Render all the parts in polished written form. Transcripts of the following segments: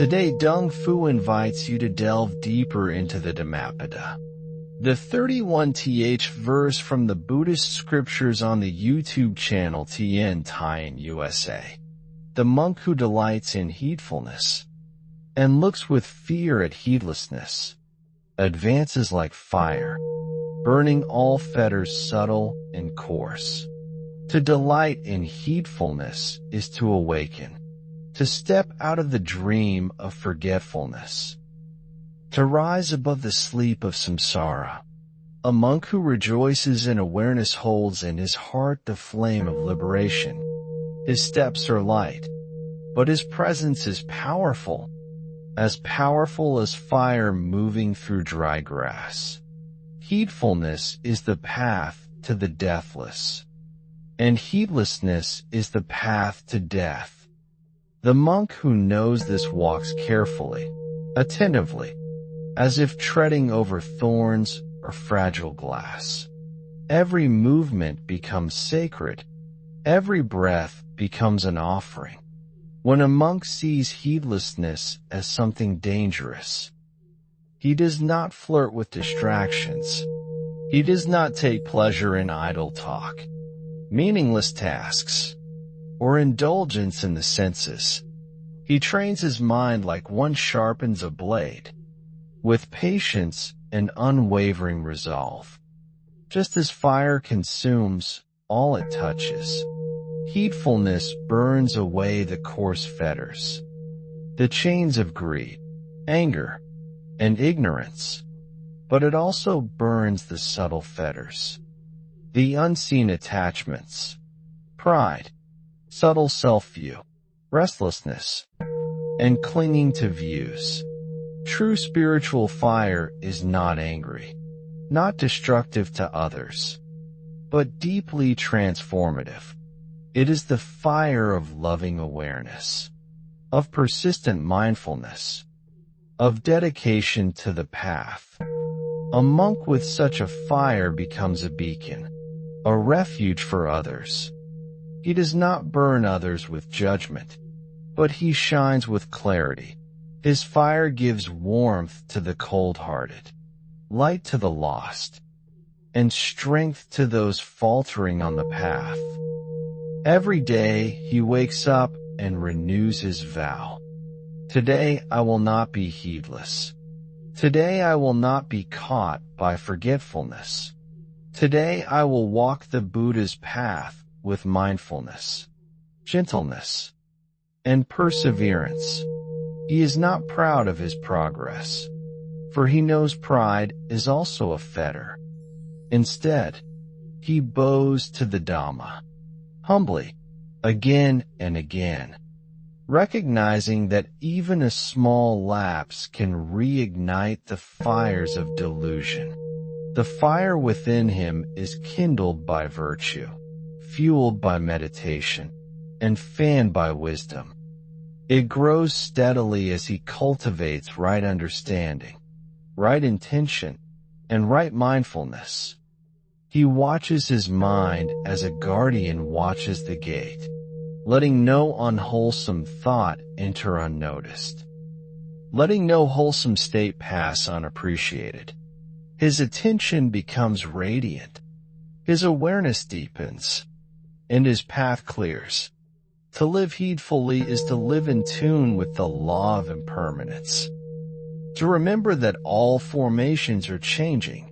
Today Dong Fu invites you to delve deeper into the Dhammapada, the 31th verse from the Buddhist scriptures on the YouTube channel TN Thai in USA. The monk who delights in heedfulness and looks with fear at heedlessness advances like fire, burning all fetters subtle and coarse. To delight in heedfulness is to awaken, to step out of the dream of forgetfulness, to rise above the sleep of samsara. A monk who rejoices in awareness holds in his heart the flame of liberation. His steps are light, but his presence is powerful as fire moving through dry grass. Heedfulness is the path to the deathless, and heedlessness is the path to death. The monk who knows this walks carefully, attentively, as if treading over thorns or fragile glass. Every movement becomes sacred. Every breath becomes an offering. When a monk sees heedlessness as something dangerous, he does not flirt with distractions. He does not take pleasure in idle talk, meaningless tasks, or indulgence in the senses. He trains his mind like one sharpens a blade, with patience and unwavering resolve. Just as fire consumes all it touches, heedfulness burns away the coarse fetters, the chains of greed, anger, and ignorance, but it also burns the subtle fetters, the unseen attachments, pride, subtle self-view, restlessness, and clinging to views. True spiritual fire is not angry, not destructive to others, but deeply transformative. It is the fire of loving awareness, of persistent mindfulness, of dedication to the path. A monk with such a fire becomes a beacon, a refuge for others. He does not burn others with judgment, but he shines with clarity. His fire gives warmth to the cold-hearted, light to the lost, and strength to those faltering on the path. Every day he wakes up and renews his vow. Today I will not be heedless. Today I will not be caught by forgetfulness. Today I will walk the Buddha's path with mindfulness, gentleness, and perseverance. He is not proud of his progress, for he knows pride is also a fetter. Instead, he bows to the Dhamma, humbly, again and again, recognizing that even a small lapse can reignite the fires of delusion. The fire within him is kindled by virtue, fueled by meditation, and fanned by wisdom. It grows steadily as he cultivates right understanding, right intention, and right mindfulness. He watches his mind as a guardian watches the gate, letting no unwholesome thought enter unnoticed, letting no wholesome state pass unappreciated. His attention becomes radiant, his awareness deepens, and his path clears. To live heedfully is to live in tune with the law of impermanence. To remember that all formations are changing,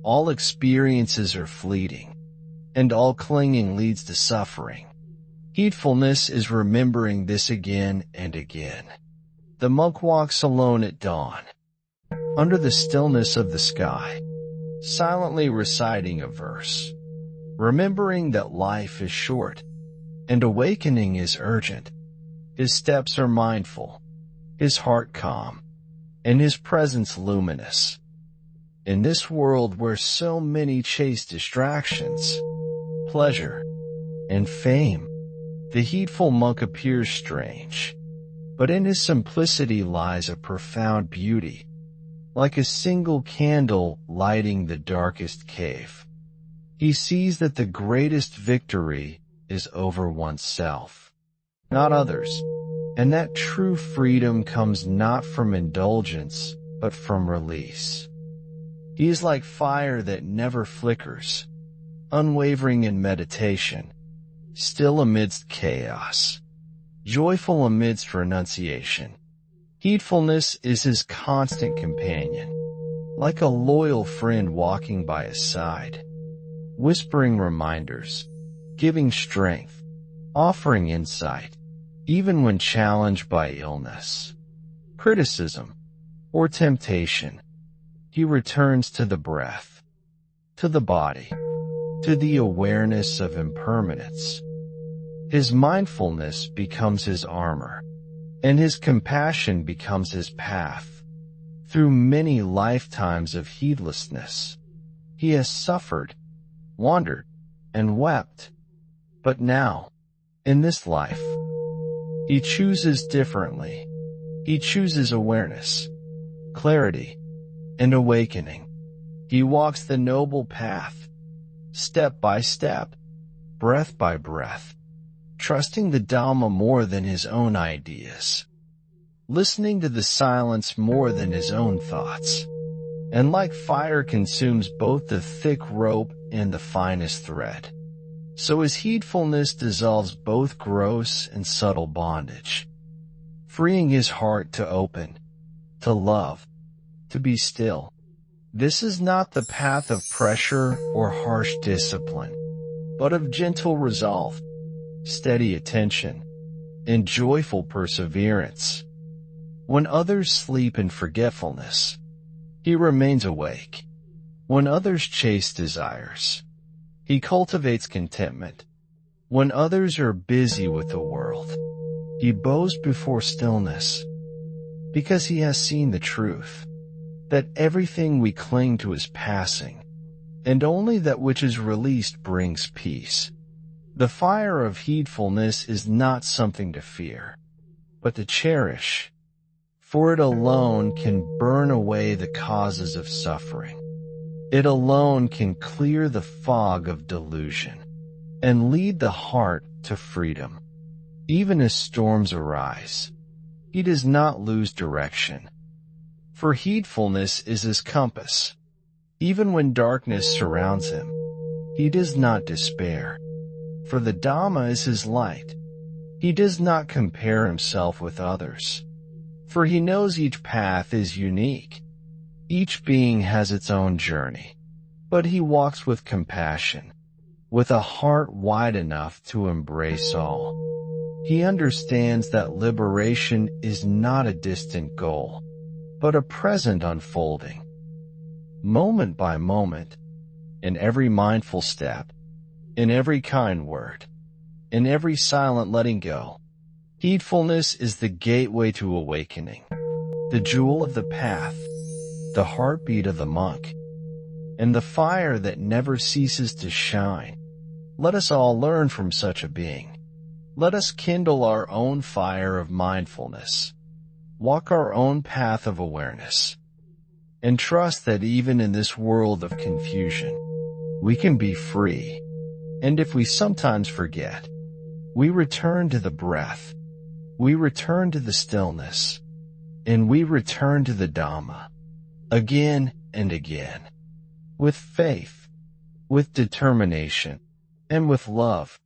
all experiences are fleeting, and all clinging leads to suffering. Heedfulness is remembering this again and again. The monk walks alone at dawn, under the stillness of the sky, silently reciting a verse, remembering that life is short, and awakening is urgent. His steps are mindful, his heart calm, and his presence luminous. In this world where so many chase distractions, pleasure, and fame, the heedful monk appears strange, but in his simplicity lies a profound beauty, like a single candle lighting the darkest cave. He sees that the greatest victory is over oneself, not others. And that true freedom comes not from indulgence, but from release. He is like fire that never flickers, unwavering in meditation, still amidst chaos, joyful amidst renunciation. Heedfulness is his constant companion, like a loyal friend walking by his side, whispering reminders, giving strength, offering insight, even when challenged by illness, criticism, or temptation. He returns to the breath, to the body, to the awareness of impermanence. His mindfulness becomes his armor, and his compassion becomes his path. Through many lifetimes of heedlessness, he has suffered, wandered, and wept. But now, in this life, he chooses differently. He chooses awareness, clarity, and awakening. He walks the noble path, step by step, breath by breath, trusting the Dhamma more than his own ideas, listening to the silence more than his own thoughts. And like fire consumes both the thick rope and the finest thread, so his heedfulness dissolves both gross and subtle bondage, freeing his heart to open, to love, to be still. This is not the path of pressure or harsh discipline, but of gentle resolve, steady attention, and joyful perseverance. When others sleep in forgetfulness, he remains awake. When others chase desires, he cultivates contentment. When others are busy with the world, he bows before stillness, because he has seen the truth, that everything we cling to is passing, and only that which is released brings peace. The fire of heedfulness is not something to fear, but to cherish, for it alone can burn away the causes of suffering. It alone can clear the fog of delusion and lead the heart to freedom. Even as storms arise, he does not lose direction, for heedfulness is his compass. Even when darkness surrounds him, he does not despair, for the Dhamma is his light. He does not compare himself with others, for he knows each path is unique. Each being has its own journey, but he walks with compassion, with a heart wide enough to embrace all. He understands that liberation is not a distant goal, but a present unfolding. Moment by moment, in every mindful step, in every kind word, in every silent letting go, heedfulness is the gateway to awakening, the jewel of the path, the heartbeat of the monk, and the fire that never ceases to shine. Let us all learn from such a being. Let us kindle our own fire of mindfulness, walk our own path of awareness, and trust that even in this world of confusion, we can be free. And if we sometimes forget, we return to the breath, we return to the stillness, and we return to the Dhamma, again and again, with faith, with determination, and with love.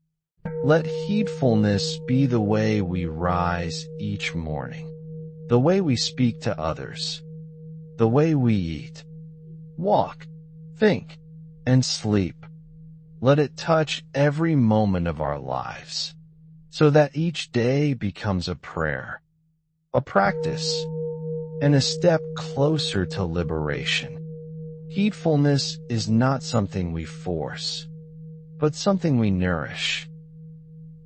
Let heedfulness be the way we rise each morning, the way we speak to others, the way we eat, walk, think, and sleep. Let it touch every moment of our lives, so that each day becomes a prayer, a practice, and a step closer to liberation. Heedfulness is not something we force, but something we nourish.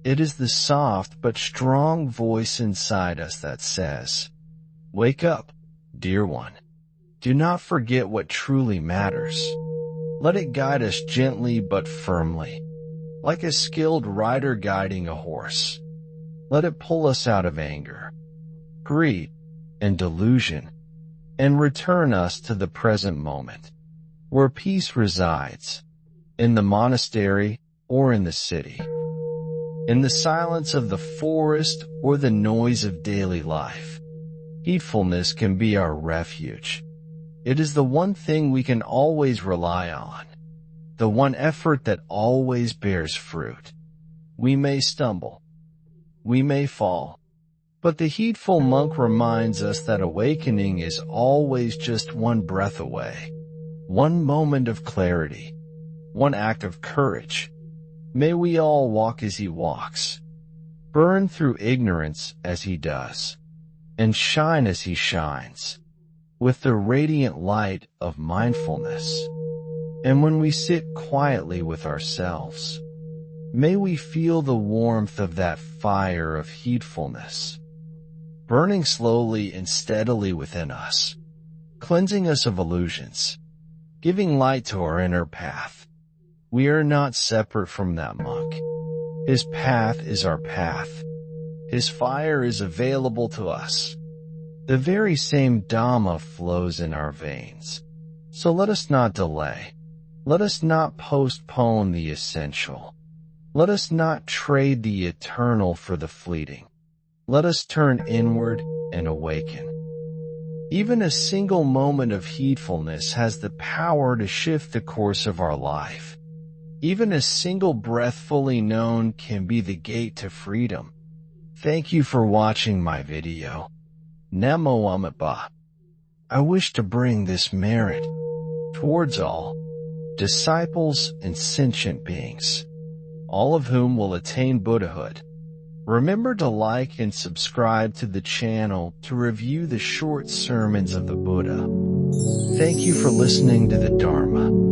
It is the soft but strong voice inside us that says, "Wake up, dear one. Do not forget what truly matters." Let it guide us gently but firmly, like a skilled rider guiding a horse. Let it pull us out of anger, greed, and delusion, and return us to the present moment, where peace resides, in the monastery or in the city. In the silence of the forest or the noise of daily life, heedfulness can be our refuge. It is the one thing we can always rely on, the one effort that always bears fruit. We may stumble, we may fall, but the heedful monk reminds us that awakening is always just one breath away, one moment of clarity, one act of courage. May we all walk as he walks, burn through ignorance as he does, and shine as he shines, with the radiant light of mindfulness. And when we sit quietly with ourselves, may we feel the warmth of that fire of heedfulness, burning slowly and steadily within us, cleansing us of illusions, giving light to our inner path. We are not separate from that monk. His path is our path. His fire is available to us. The very same Dhamma flows in our veins. So let us not delay. Let us not postpone the essential. Let us not trade the eternal for the fleeting. Let us turn inward and awaken. Even a single moment of heedfulness has the power to shift the course of our life. Even a single breath fully known can be the gate to freedom. Thank you for watching my video. Namo Amitabha. I wish to bring this merit towards all disciples and sentient beings, all of whom will attain Buddhahood. Remember to like and subscribe to the channel to review the short sermons of the Buddha. Thank you for listening to the Dharma.